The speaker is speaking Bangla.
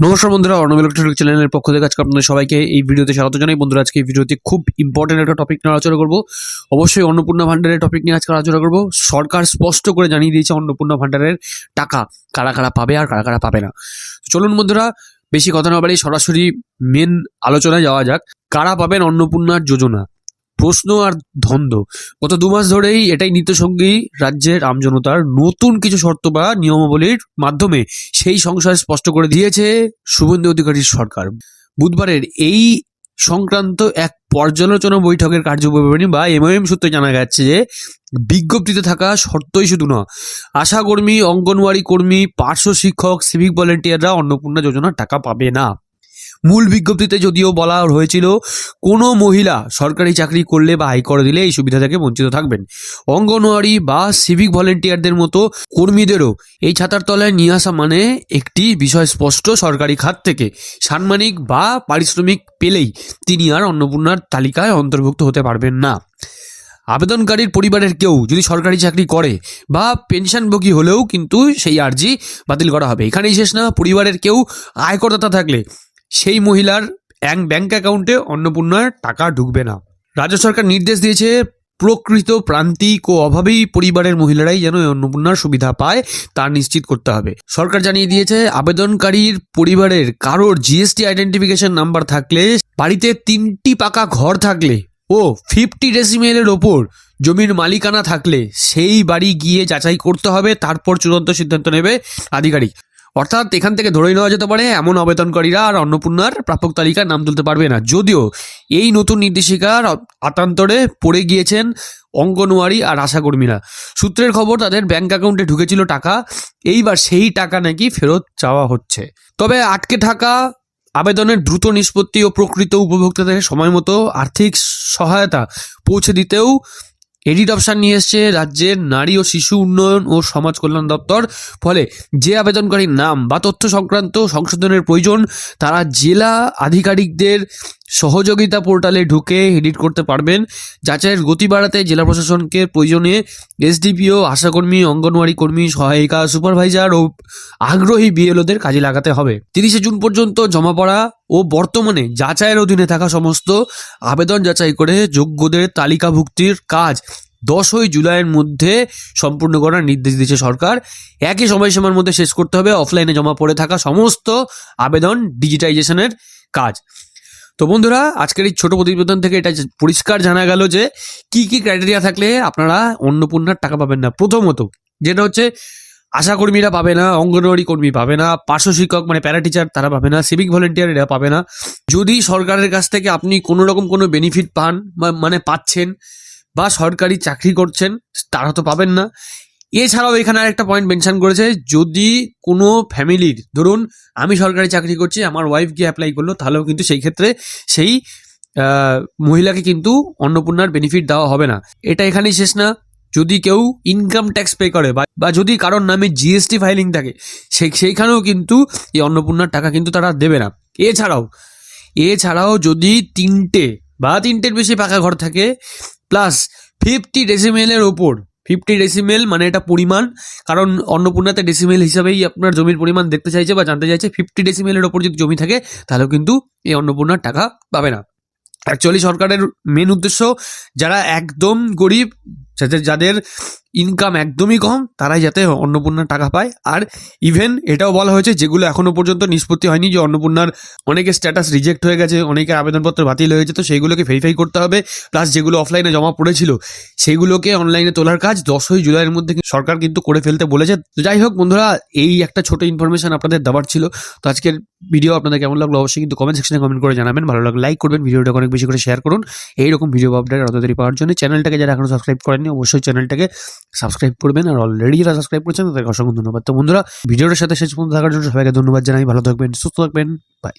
নমস্কার বন্ধুরা, অর্ণব ইলেকট্রনিক চ্যানেলের পক্ষ থেকে আজকে আপনাদের সবাইকে এই ভিডিওতে স্বাগত জানাই। বন্ধুরা, আজকে এই ভিডিওতে খুব ইম্পর্টেন্ট একটা টপিক নিয়ে আলোচনা করব। অবশ্যই অন্নপূর্ণা ভান্ডারের টপিক নিয়ে আজকে আলোচনা করব। সরকার স্পষ্ট করে জানিয়ে দিয়েছে অন্নপূর্ণা ভান্ডারের টাকা কারা কারা পাবে আর কারা কারা পাবে না। চলুন বন্ধুরা, বেশি কথা না বাড়িয়ে সরাসরি মেন আলোচনায় যাওয়া যাক। কারা পাবেন অন্নপূর্ণার যোজনা? প্রশ্ন আর ধন্দ। গত 2 মাস ধরেই এটাই নিত্যসঙ্গী রাজ্যের আমজনতার। নতুন কিছু শর্ত বা নিয়মাবলীর মাধ্যমে সেই সংশয় স্পষ্ট করে দিয়েছে শুভেন্দু অধিকারীর সরকার। বুধবারের এই সংক্রান্ত এক পর্যালোচনা বৈঠকের কার্যবিবরণী বা এমওএম সূত্রে জানা গেছে যে বিজ্ঞপ্তিতে থাকা শর্তই শুধু নয়, আশাকর্মী, অঙ্গনওয়াড়ি কর্মী, পার্শ্ব শিক্ষক, সিভিক ভলেন্টিয়াররা অন্নপূর্ণা যোজনার টাকা পাবে না। মূল বিজ্ঞপ্তিতে যদিও বলা হয়েছিল কোনো মহিলা সরকারি চাকরি করলে বা আয় করে দিলে এই সুবিধা থেকে বঞ্চিত থাকবেন। অঙ্গনওয়াড়ি বা সিভিক ভলেন্টিয়ারদের মতো কর্মীদেরও এই ছাতার তলায় নিয়ে আসা মানে একটি বিষয় স্পষ্ট, সরকারি খাত থেকে সাম্মানিক বা পারিশ্রমিক পেলেই তিনি আর অন্নপূর্ণার তালিকায় অন্তর্ভুক্ত হতে পারবেন না। আবেদনকারীর পরিবারের কেউ যদি সরকারি চাকরি করে বা পেনশনভোগী হলেও কিন্তু সেই আর্জি বাতিল করা হবে। এখানেই শেষ না, পরিবারের কেউ আয়করদাতা থাকলে সেই মহিলার ব্যাংক অ্যাকাউন্টে অন্নপূর্ণার টাকা ঢুকবে না। রাজ্য সরকার নির্দেশ দিয়েছে প্রকৃত প্রান্তিক ও অভাবী পরিবারের মহিলারাই যেন অন্নপূর্ণার সুবিধা পায় তা নিশ্চিত করতে হবে। সরকার জানিয়ে দিয়েছে আবেদনকারীর পরিবারের কারোর জিএসটি আইডেন্টিফিকেশন নাম্বার থাকলে, বাড়িতে 3টি পাকা ঘর থাকলে ও 50 ডেসিমেলের ওপর জমির মালিকানা থাকলে সেই বাড়ি গিয়ে যাচাই করতে হবে, তারপর চূড়ান্ত সিদ্ধান্ত নেবে আধিকারিক। অর্থাৎ এখান থেকে ধরেই নেওয়া যেতে পারে এমন আবেদনকারীরা আর অন্নপূর্ণার প্রাপক তালিকায় নাম তুলতে পারবে না। যদিও এই নতুন নির্দেশিকার আতান্তরে পড়ে গিয়েছেন অঙ্গনওয়াড়ি আর আশাকর্মীরা। সূত্রের খবর, তাদের ব্যাংক অ্যাকাউন্টে ঢুকেছিল টাকা, এইবার সেই টাকা নাকি ফেরত চাওয়া হচ্ছে। তবে আটকে থাকা আবেদনের দ্রুত নিষ্পত্তি ও প্রকৃত উপভোক্তাদের সময় মতো আর্থিক সহায়তা পৌঁছে দিতেও এডিট অপশান নিয়ে এসছে রাজ্যের নারী ও শিশু উন্নয়ন ও সমাজ কল্যাণ দপ্তর। ফলে যে আবেদনকারীর নাম বা তথ্য সংক্রান্ত সংশোধনের প্রয়োজন তারা জেলা আধিকারিকদের সহযোগিতা পোর্টালে ঢুকে এডিট করতে পারবেন। যাচাইয়ের গতি বাড়াতে জেলা প্রশাসনকে প্রয়োজনে এসডিপিও, আশাকর্মী, অঙ্গনওয়াড়ি কর্মী, সহায়িকা, সুপারভাইজার ও আগ্রহী বিএলওদের কাজে লাগাতে হবে। 30শে জুন পর্যন্ত জমা পড়া ও বর্তমানে যাচাইয়ের অধীনে থাকা সমস্ত আবেদন যাচাই করে যোগ্যদের তালিকাভুক্তির কাজ 10ই জুলাইয়ের মধ্যে সম্পূর্ণ করার নির্দেশ দিয়েছে সরকার। একই সময়সীমার মধ্যে শেষ করতে হবে অফলাইনে জমা পড়ে থাকা সমস্ত আবেদন ডিজিটাইজেশনের কাজ। তো বন্ধুরা, আজকের এই ছোট প্রতিবেদন থেকে এটা পরিষ্কার জানা গেল যে কি কি ক্রাইটেরিয়া থাকলে আপনারা অন্নপূর্ণার টাকা পাবেন না। প্রথমত যেটা হচ্ছে, আশাকর্মীরা পাবে না, অঙ্গনওয়াড়ি কর্মী পাবে না, পার্শ্ব শিক্ষক মানে প্যারা টিচার তারা পাবে না, সিভিক ভলেন্টিয়ার এরা পাবে না। যদি সরকারের কাছ থেকে আপনি কোনো রকম কোনো বেনিফিট পান মানে পাচ্ছেন বা সরকারি চাকরি করছেন, তারা তো পাবেন না। এছাড়াও এখানে আরেকটা পয়েন্ট মেনশন করেছে, যদি কোনো ফ্যামিলির, ধরুন আমি সরকারি চাকরি করছি, আমার ওয়াইফ গিয়ে অ্যাপ্লাই করলো, তাহলেও কিন্তু সেই ক্ষেত্রে সেই মহিলাকে কিন্তু অন্নপূর্ণার বেনিফিট দেওয়া হবে না। এটা এখানেই শেষ না, যদি কেউ ইনকাম ট্যাক্স পে করে বা যদি কারোর নামে জিএসটি ফাইলিং থাকে সেইখানেও কিন্তু এই অন্নপূর্ণার টাকা কিন্তু তারা দেবে না। এছাড়াও যদি 3টের বেশি পাকা ঘর থাকে প্লাস 50 ডেসিমেলের ওপর, 50 ডেসিমেল মানে এটা পরিমাণ, কারণ অন্নপূর্ণাতে ডেসিমেল হিসাবেই আপনার জমির পরিমাণ দেখতে চাইছে বা জানতে চাইছে। 50 ডেসিমেলের ওপর যদি জমি থাকে তাহলেও কিন্তু এই অন্নপূর্ণার টাকা পাবে না। অ্যাকচুয়ালি সরকারের মেন উদ্দেশ্য যারা একদম গরিব, যাদের ইনকাম একদমই কম, তারাই যাতে অন্নপূর্ণার টাকা পায়। আর ইভেন এটাও বলা হয়েছে যেগুলো এখনো পর্যন্ত নিষ্পত্তি হয়নি, যে অন্নপূর্ণার অনেকের স্ট্যাটাস রিজেক্ট হয়ে গেছে, অনেকের আবেদনপত্র বাতিল হয়েছে, তো সেইগুলোকে ভেরিফাই করতে হবে। প্লাস যেগুলো অফলাইনে জমা পড়েছিল সেইগুলোকে অনলাইনে তোলার কাজ 10ই জুলাইয়ের মধ্যে সরকার কিন্তু করে ফেলতে বলেছে। তো যাই হোক বন্ধুরা, এই একটা ছোট ইনফরমেশন আপনাদের দেওয়ার ছিল। তো আজকের ভিডিও আপনাদের কেমন লাগলো অবশ্যই কিন্তু কমেন্ট সেকশনে কমেন্ট করে জানাবেন। ভালো লাগলে লাইক করবেন, ভিডিওটাকে অনেক বেশি করে শেয়ার করুন। এইরকম ভিডিও আপডেট আরও তাড়াতাড়ি পাওয়ার জন্য চ্যানেলটাকে যারা এখনো সাবস্ক্রাইব করেননি অবশ্যই চ্যানেলটাকে সাবস্ক্রাইব করবেন, আর অলরেডি যারা সাবস্ক্রাইব করেছেন তাদেরকে অসংখ্য ধন্যবাদ। তো বন্ধুরা, ভিডিওটার সাথে শেষ পর্যন্ত থাকার জন্য সবাইকে ধন্যবাদ জানাই। ভালো থাকবেন, সুস্থ থাকবেন, বাই।